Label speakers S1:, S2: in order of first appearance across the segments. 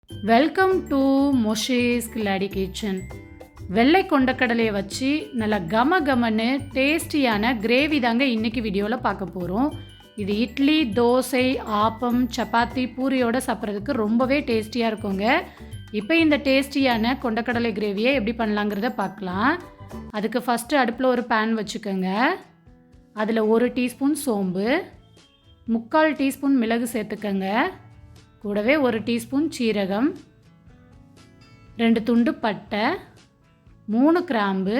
S1: Welcome to மொஷேஸ் கில்லாடி kitchen. வெள்ளை கொண்டக்கடலையை வச்சு நல்லா கமன்னு டேஸ்டியான கிரேவி தாங்க இன்றைக்கி வீடியோவில் பார்க்க போகிறோம். இது இட்லி, தோசை, ஆப்பம், சப்பாத்தி, பூரியோடு சாப்பிட்றதுக்கு ரொம்பவே டேஸ்டியாக இருக்குங்க. இப்போ இந்த டேஸ்டியான கொண்டக்கடலை கிரேவியை எப்படி பண்ணலாங்கிறத பார்க்கலாம். அதுக்கு ஃபஸ்ட்டு அடுப்பில் ஒரு பேன் வச்சுக்கோங்க. அதில் 1 டீஸ்பூன் சோம்பு, 3/4 டீஸ்பூன் மிளகு சேர்த்துக்கங்க. கூடவே 1 டீஸ்பூன் சீரகம், 2 துண்டு பட்டை, 3 கிராம்பு,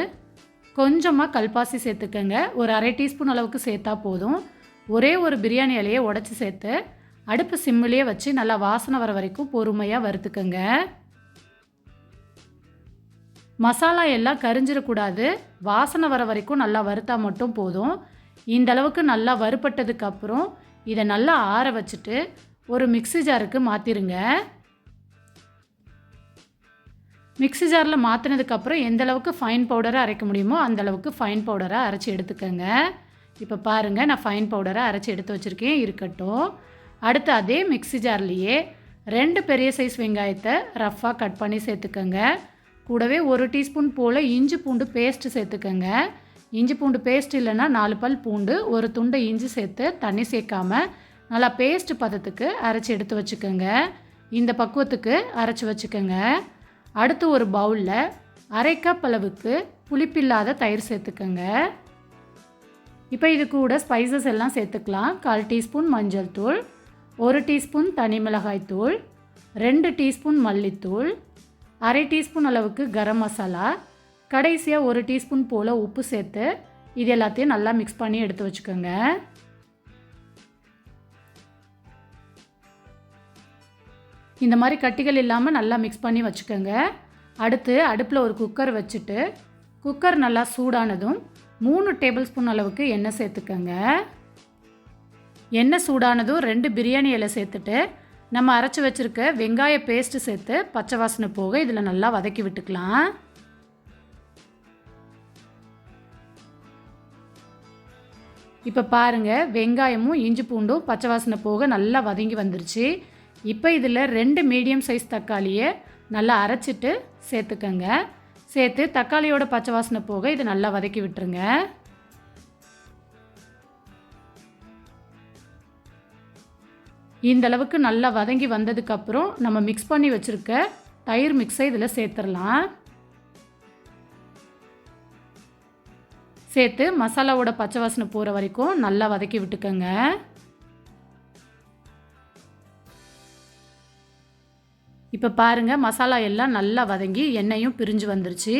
S1: கொஞ்சமாக கல்பாசி சேர்த்துக்கங்க. ஒரு 1/2 டீஸ்பூன் அளவுக்கு சேர்த்தா போதும். ஒரே ஒரு பிரியாணி இலையை உடச்சி சேர்த்து அடுப்பு சிம்மிலேயே வச்சு நல்லா வாசனை வர வரைக்கும் பொறுமையாக வறுத்துக்கங்க. மசாலா எல்லாம் கரிஞ்சிடக்கூடாது, வாசனை வர வரைக்கும் நல்லா வறுத்தா மட்டும் போதும். இந்த அளவுக்கு நல்லா வறுபட்டதுக்கப்புறம் இதை நல்லா ஆற வச்சுட்டு ஒரு மிக்ஸி ஜாருக்கு மாற்றிடுங்க. மிக்ஸி ஜாரில் மாற்றினதுக்கப்புறம் எந்த அளவுக்கு ஃபைன் பவுடரை அரைக்க முடியுமோ அந்த அளவுக்கு ஃபைன் பவுடரை அரைச்சி எடுத்துக்கோங்க. இப்போ பாருங்கள், நான் ஃபைன் பவுடரை அரைச்சி எடுத்து வச்சுருக்கேன், இருக்கட்டும். அடுத்து அதே மிக்ஸி ஜார்லேயே 2 பெரிய சைஸ் வெங்காயத்தை ரஃப்பாக கட் பண்ணி சேர்த்துக்கோங்க. கூடவே 1 டீஸ்பூன் போல் இஞ்சி பூண்டு பேஸ்ட்டு சேர்த்துக்கோங்க. இஞ்சி பூண்டு பேஸ்ட் இல்லைன்னா 4 பல் பூண்டு, 1 துண்டு இஞ்சி சேர்த்து தண்ணி சேர்க்காமல் நல்லா பேஸ்ட் பதத்துக்கு அரைச்சி எடுத்து வச்சுக்கோங்க. இந்த பக்குவத்துக்கு அரைச்சி வச்சுக்கோங்க. அடுத்து ஒரு பவுலில் 1/2 கப் அளவுக்கு புளிப்பில்லாத தயிர் சேர்த்துக்கோங்க. இப்போ இது கூட ஸ்பைசஸ் எல்லாம் சேர்த்துக்கலாம். 1/4 டீஸ்பூன் மஞ்சள் தூள், 1 டீஸ்பூன் தனி மிளகாய் தூள், 2 டீஸ்பூன் மல்லித்தூள், 1/2 டீஸ்பூன் அளவுக்கு கரம் மசாலா, கடைசியாக 1 டீஸ்பூன் போல் உப்பு சேர்த்து இது எல்லாத்தையும் நல்லா மிக்ஸ் பண்ணி எடுத்து வச்சுக்கோங்க. இந்த மாதிரி கட்டிகள் இல்லாமல் நல்லா மிக்ஸ் பண்ணி வச்சுக்கோங்க. அடுத்து அடுப்பில் ஒரு குக்கர் வச்சுட்டு குக்கர் நல்லா சூடானதும் 3 டேபிள் ஸ்பூன் அளவுக்கு எண்ணெய் சேர்த்துக்கோங்க. எண்ணெய் சூடானதும் 2 பிரியாணி இலை சேர்த்துட்டு நம்ம அரைச்சி வச்சுருக்க வெங்காய பேஸ்ட்டு சேர்த்து பச்சை வாசனை போக இதில் நல்லா வதக்கி விட்டுக்கலாம். இப்போ பாருங்கள், வெங்காயமும் இஞ்சி பூண்டும் பச்சை வாசனை போக நல்லா வதங்கி வந்துருச்சு. இப்போ இதில் 2 மீடியம் சைஸ் தக்காளியை நல்லா அரைச்சிட்டு சேர்த்துக்கங்க. சேர்த்து தக்காளியோட பச்சை வாசனை போக இதை நல்லா வதக்கி விட்டுருங்க. இந்த அளவுக்கு நல்லா வதங்கி வந்ததுக்கப்புறம் நம்ம மிக்ஸ் பண்ணி வச்சுருக்க தயிர் மிக்ஸை இதில் சேர்த்துடலாம். சேர்த்து மசாலாவோட பச்சை வாசனை போகிற வரைக்கும் நல்லா வதக்கி விட்டுக்கோங்க. இப்போ பாருங்கள், மசாலா எல்லாம் நல்லா வதங்கி எண்ணெயும் பிரிஞ்சு வந்துருச்சு.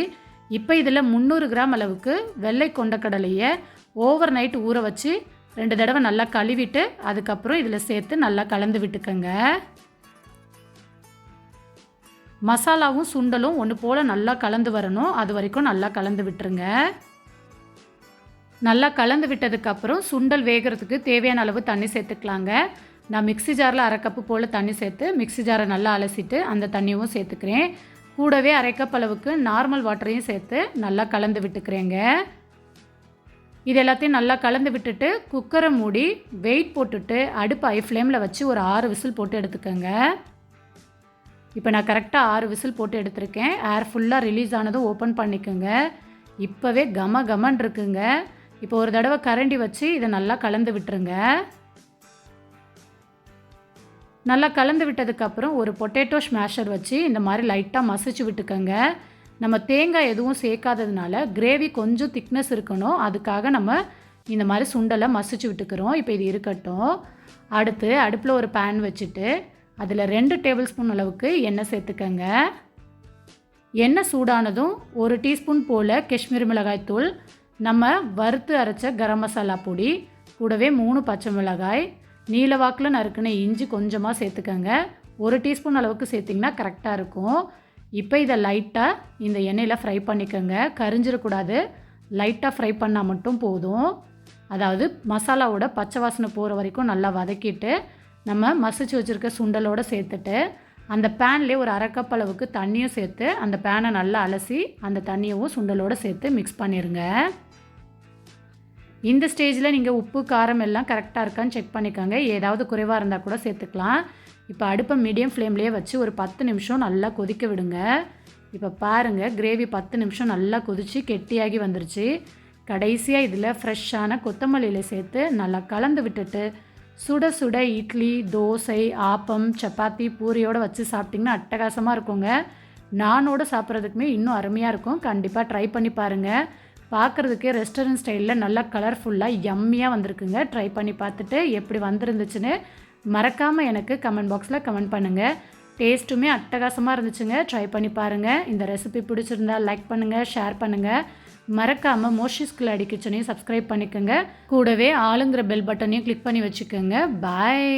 S1: இப்போ இதில் 300 கிராம் அளவுக்கு வெள்ளை கொண்டக்கடலையை ஓவர் நைட் ஊற வச்சு 2 தடவை நல்லா கழுவிட்டு அதுக்கப்புறம் இதில் சேர்த்து நல்லா கலந்து விட்டுக்கோங்க. மசாலாவும் சுண்டலும் ஒன்று போல் நல்லா கலந்து வரணும், அது வரைக்கும் நல்லா கலந்து விட்டுருங்க. நல்லா கலந்து விட்டதுக்கப்புறம் சுண்டல் வேகிறதுக்கு தேவையான அளவு தண்ணி சேர்த்துக்கலாங்க. நான் மிக்ஸி ஜாரில் 1/2 கப்பு போல் தண்ணி சேர்த்து மிக்ஸி ஜாரை நல்லா அலசிட்டு அந்த தண்ணியும் சேர்த்துக்கிறேன். கூடவே 1/2 கப் அளவுக்கு நார்மல் வாட்டரையும் சேர்த்து நல்லா கலந்து விட்டுக்கிறேங்க. இது எல்லாத்தையும் நல்லா கலந்து விட்டுட்டு குக்கரை மூடி வெயிட் போட்டுட்டு அடுப்பு ஹை ஃப்ளேமில் வச்சு ஒரு 6 விசில் போட்டு எடுத்துக்கோங்க. இப்போ நான் கரெக்டாக 6 விசில் போட்டு எடுத்திருக்கேன். ஏர் ஃபுல்லாக ரிலீஸ் ஆனதும் ஓப்பன் பண்ணிக்கோங்க. இப்போவே கமன்னு இருக்குங்க. இப்போ ஒரு தடவை கரண்டி வச்சு இதை நல்லா கலந்து விட்டுருங்க. நல்லா கலந்து விட்டதுக்கப்புறம் ஒரு பொட்டேட்டோ ஸ்மேஷர் வச்சு இந்த மாதிரி லைட்டாக மசிச்சு விட்டுக்கோங்க. நம்ம தேங்காய் எதுவும் சேர்க்காததுனால கிரேவி கொஞ்சம் திக்னஸ் இருக்கணும், அதுக்காக நம்ம இந்த மாதிரி சுண்டலை மசிச்சு விட்டுக்கிறோம். இப்போ இது இருக்கட்டும். அடுத்து அடுப்பில் ஒரு பேன் வச்சுட்டு அதில் 2 டேபிள் ஸ்பூன் அளவுக்கு எண்ணெய் சேர்த்துக்கோங்க. எண்ணெய் சூடானதும் 1 டீஸ்பூன் போல் காஷ்மீரி மிளகாய் தூள், நம்ம வறுத்து அரைச்ச கரம் மசாலா பொடி, கூடவே 3 பச்சை மிளகாய், நீலவாக்கில் நறுக்குன இஞ்சி கொஞ்சமாக சேர்த்துக்கோங்க. 1 டீஸ்பூன் அளவுக்கு சேர்த்திங்கன்னா கரெக்டாக இருக்கும். இப்போ இதை லைட்டாக இந்த எண்ணெயில் ஃப்ரை பண்ணிக்கோங்க. கரிஞ்சிடக்கூடாது, லைட்டாக ஃப்ரை பண்ணால் மட்டும் போதும். அதாவது மசாலாவோட பச்சை வாசனை போகிற வரைக்கும் நல்லா வதக்கிட்டு நம்ம மசிச்சு வச்சுருக்க சுண்டலோடு சேர்த்துட்டு அந்த பேன்லேயே ஒரு 1/2 கப் அளவுக்கு தண்ணியும் சேர்த்து அந்த பேனை நல்லா அலசி அந்த தண்ணியவும் சுண்டலோடு சேர்த்து மிக்ஸ் பண்ணிடுங்க. இந்த ஸ்டேஜில் நீங்கள் உப்பு காரம் எல்லாம் கரெக்டாக இருக்கான்னு செக் பண்ணிக்கோங்க. ஏதாவது குறைவாக இருந்தால் கூட சேர்த்துக்கலாம். இப்போ அடுப்பை மீடியம் ஃப்ளேம்லேயே வச்சு ஒரு 10 நிமிஷம் நல்லா கொதிக்க விடுங்க. இப்போ பாருங்கள், கிரேவி 10 நிமிஷம் நல்லா கொதித்து கெட்டியாகி வந்துருச்சு. கடைசியாக இதில் ஃப்ரெஷ்ஷான கொத்தமல்லி இலை சேர்த்து நல்லா கலந்து விட்டுட்டு சுட சுட இட்லி, தோசை, ஆப்பம், சப்பாத்தி, பூரியோடு வச்சு சாப்பிட்டிங்கன்னா அட்டகாசமாக இருக்குங்க. நானோடு சாப்பிட்றதுக்குமே இன்னும் அருமையாக இருக்கும். கண்டிப்பாக ட்ரை பண்ணி பாருங்கள். பார்க்குறதுக்கே ரெஸ்டாரண்ட் ஸ்டைலில் நல்லா கலர்ஃபுல்லாக யம்மியாக வந்திருக்குங்க. ட்ரை பண்ணி பார்த்துட்டு எப்படி வந்திருந்துச்சுன்னு மறக்காமல் எனக்கு கமெண்ட் பாக்ஸில் கமெண்ட் பண்ணுங்கள். டேஸ்ட்டுமே அட்டகாசமாக இருந்துச்சுங்க. ட்ரை பண்ணி பாருங்கள். இந்த ரெசிபி பிடிச்சிருந்தா லைக் பண்ணுங்கள், ஷேர் பண்ணுங்கள். மறக்காமல் மோஷிஸ் கில்லாடி கிச்சனையும் சப்ஸ்கிரைப் பண்ணிக்கோங்க. கூடவே ஆளுங்கிற பெல் பட்டனையும் கிளிக் பண்ணி வச்சுக்கோங்க. பாய்.